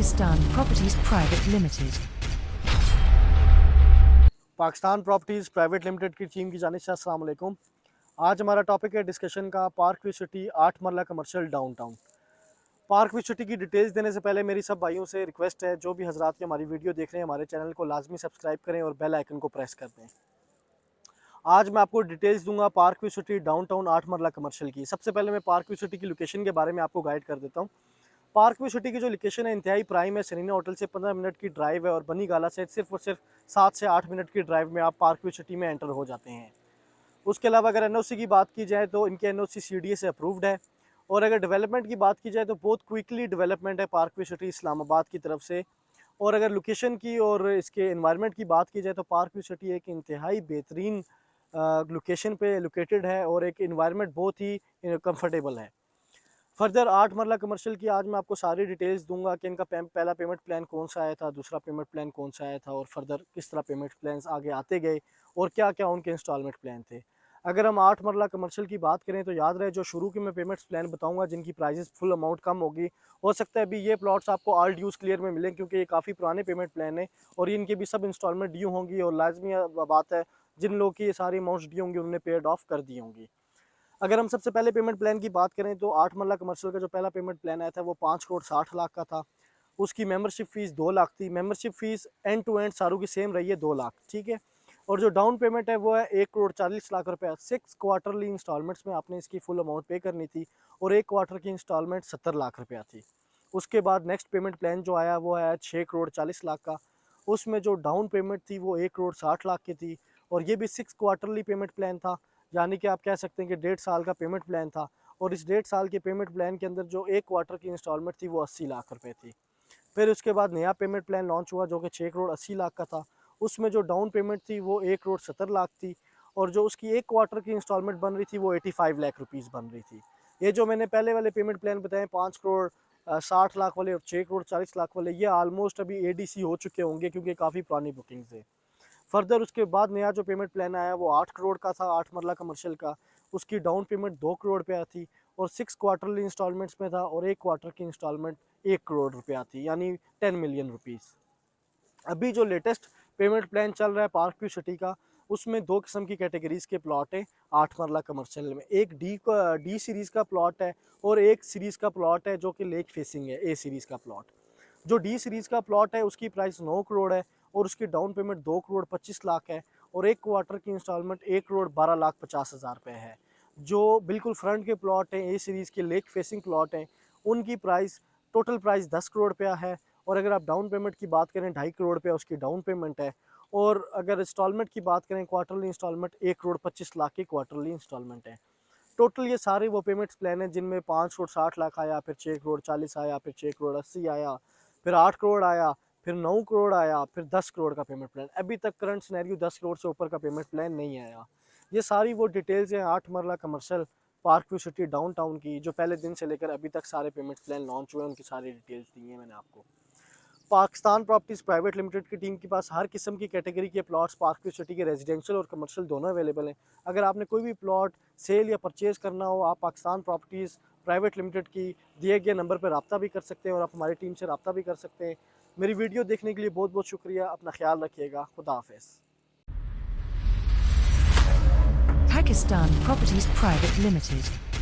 Pakistan Properties Private Limited. Pakistan properties private limited की team की जानिब से अस्सलाम वालेकुम। आज हमारा टॉपिक है डिस्कशन का पार्क व्यू सिटी 8 मरला commercial downtown. Park view city की डिटेल्स देने से पहले मेरी सब भाइयों से रिक्वेस्ट है, जो भी हजरात की हमारी वीडियो देख रहे हैं हमारे चैनल को लाजमी सब्सक्राइब करें और बेल आइकन को प्रेस कर दें। आज मैं आपको डिटेल्स दूंगा पार्क व्यू सिटी डाउनटाउन 8 मरला कमर्शियल की। सबसे पहले मैं पार्क व्यू सिटी की लोकेशन के बारे में आपको गाइड कर देता हूँ। पार्क व्यू सिटी की जो लोकेशन है इंतहाई प्राइम है। सरीना होटल से 15 मिनट की ड्राइव है और बनी गाला से सिर्फ और सिर्फ 7 से 8 मिनट की ड्राइव में आप पार्क व्यू सिटी में एंटर हो जाते हैं। उसके अलावा अगर एनओसी की बात की जाए तो इनके एनओसी सीडीए से अप्रूव्ड है। और अगर डेवलपमेंट की बात की जाए तो बहुत क्विकली डेवलपमेंट है पार्क व्यू सिटी इस्लामाबाद की तरफ से। और अगर लोकेशन की और इसके एनवायरनमेंट की बात की जाए तो पार्क व्यू सिटी एक इंतहाई बेहतरीन लोकेशन पे लोकेटेड है और एक इन्वायरमेंट बहुत ही कंफर्टेबल है। फर्दर 8 मरला कमर्शियल की आज मैं आपको सारी डिटेल्स दूंगा कि इनका पहला पेमेंट प्लान कौन सा आया था, दूसरा पेमेंट प्लान कौन सा आया था और फर्दर किस तरह पेमेंट प्लान्स आगे आते गए और क्या क्या उनके इंस्टॉलमेंट प्लान थे। अगर हम 8 मरला कमर्शियल की बात करें तो याद रहे जो शुरू के मैं पेमेंट्स प्लान बताऊंगा जिनकी प्राइजेस फुल अमाउंट कम होगी। हो सकता है अभी ये प्लॉट्स आपको ऑल ड्यूज क्लियर में मिलें क्योंकि ये काफ़ी पुराने पेमेंट प्लान है और इनकी भी सब इंस्टॉलमेंट ड्यू होंगी और लाजमी बात है जिन लोगों की ये सारी अमाउंट्स ड्यू होंगी उन्होंने पेड ऑफ कर दी होंगी। अगर हम सबसे पहले पेमेंट प्लान की बात करें तो 8 मरला कमर्शियल का जो पहला पेमेंट प्लान आया था वो 5 करोड़ 60 लाख का था। उसकी मेंबरशिप फीस 2 लाख थी। Membership fees end to end सारों की सेम रही है 2 लाख, ठीक है। और जो डाउन पेमेंट है वो है 1 करोड़ 40 लाख रुपया। 6 क्वार्टरली इंस्टॉलमेंट्स में आपने इसकी फुल अमाउंट पे करनी थी और 1 क्वार्टर की इंस्टॉलमेंट 70 लाख रुपया थी। उसके बाद नेक्स्ट पेमेंट प्लान जो आया वो है 6 करोड़ 40 लाख का। उसमें जो डाउन पेमेंट थी वो 1 करोड़ 60 लाख की थी और ये भी 6 क्वार्टरली पेमेंट प्लान था, यानी कि आप कह सकते हैं कि 1.5 साल का पेमेंट प्लान था। और इस 1.5 साल के पेमेंट प्लान के अंदर जो 1 क्वार्टर की इंस्टॉलमेंट थी वो 80 लाख रुपए थी। फिर उसके बाद नया पेमेंट प्लान लॉन्च हुआ जो कि 6 करोड़ 80 लाख का था। उसमें जो डाउन पेमेंट थी वो 1 करोड़ 70 लाख थी और जो उसकी 1 क्वार्टर की इंस्टॉलमेंट बन रही थी वो 85 लाख रुपीज़ बन रही थी। ये जो मैंने पहले वाले पेमेंट प्लान बताए 5 करोड़ 60 लाख वाले और 6 करोड़ 40 लाख वाले, ये ऑलमोस्ट अभी एडीसी हो चुके होंगे क्योंकि काफ़ी पुरानी बुकिंग्स है। फर्दर उसके बाद नया जो पेमेंट प्लान आया वो 8 करोड़ का था 8 मरला कमर्शियल का। उसकी डाउन पेमेंट 2 करोड़ रुपया थी और 6 क्वार्टरली इंस्टॉलमेंट्स में था और 1 क्वार्टर की इंस्टॉलमेंट 1 करोड़ रुपया थी, यानी 10 मिलियन रुपीज़। अभी जो लेटेस्ट पेमेंट प्लान चल रहा है पार्क व्यू सिटी का, उसमें 2 किस्म की कैटेगरीज के प्लॉट हैं 8 मरला कमर्शियल में। एक डी सीरीज़ का प्लॉट है और एक सीरीज़ का प्लॉट है जो कि लेक फेसिंग है, ए सीरीज़ का प्लॉट। जो डी सीरीज़ का प्लॉट है उसकी प्राइस 9 करोड़ है और उसकी डाउन पेमेंट 2 करोड़ 25 लाख है और 1 क्वार्टर की इंस्टॉलमेंट 1 करोड़ 12 लाख 50 हज़ार रुपये है। जो बिल्कुल फ्रंट के प्लॉट हैं, ए सीरीज़ के लेक फेसिंग प्लॉट हैं, उनकी प्राइस टोटल प्राइस 10 करोड़ रुपया है और अगर आप डाउन पेमेंट की बात करें 2.5 करोड़ रुपया उसकी डाउन पेमेंट है। और अगर इंस्टॉलमेंट की बात करें क्वार्टरली इंस्टॉलमेंट 1 करोड़ 25 लाख की क्वार्टरली इंस्टॉलमेंट है। टोटल ये सारे वो पेमेंट्स प्लान हैं जिनमें 5 करोड़ 60 लाख आया, फिर 6 करोड़ 40 आया, फिर 6 करोड़ 80 आया, फिर 8 करोड़ आया, फिर 9 करोड़ आया, फिर 10 करोड़ का पेमेंट प्लान। अभी तक करंट सिनेरियो 10 करोड़ से ऊपर का पेमेंट प्लान नहीं आया। ये सारी वो डिटेल्स हैं 8 मरला commercial park view city downtown की, जो पहले दिन से लेकर अभी तक सारे पेमेंट प्लान लॉन्च हुए, उनकी सारी डिटेल्स दी हैं मैंने आपको। पाकिस्तान प्रॉपर्टीज़ प्राइवेट लिमिटेड की टीम के पास हर किस्म की कैटेगरी के प्लॉट्स पार्क व्यू सिटी के रेजिडेंशियल और कमर्शियल दोनों अवेलेबल हैं। अगर आपने कोई भी प्लॉट सेल या परचेज़ करना हो, आप पाकिस्तान प्रॉपर्टीज़ प्राइवेट लिमिटेड की दिए गए नंबर पर रब्ता भी कर सकते हैं और आप हमारी टीम से रब्ता भी कर सकते हैं। मेरी वीडियो देखने के लिए बहुत बहुत शुक्रिया। अपना ख्याल रखिएगा। खुदा हाफिज़। Pakistan Properties Private Limited.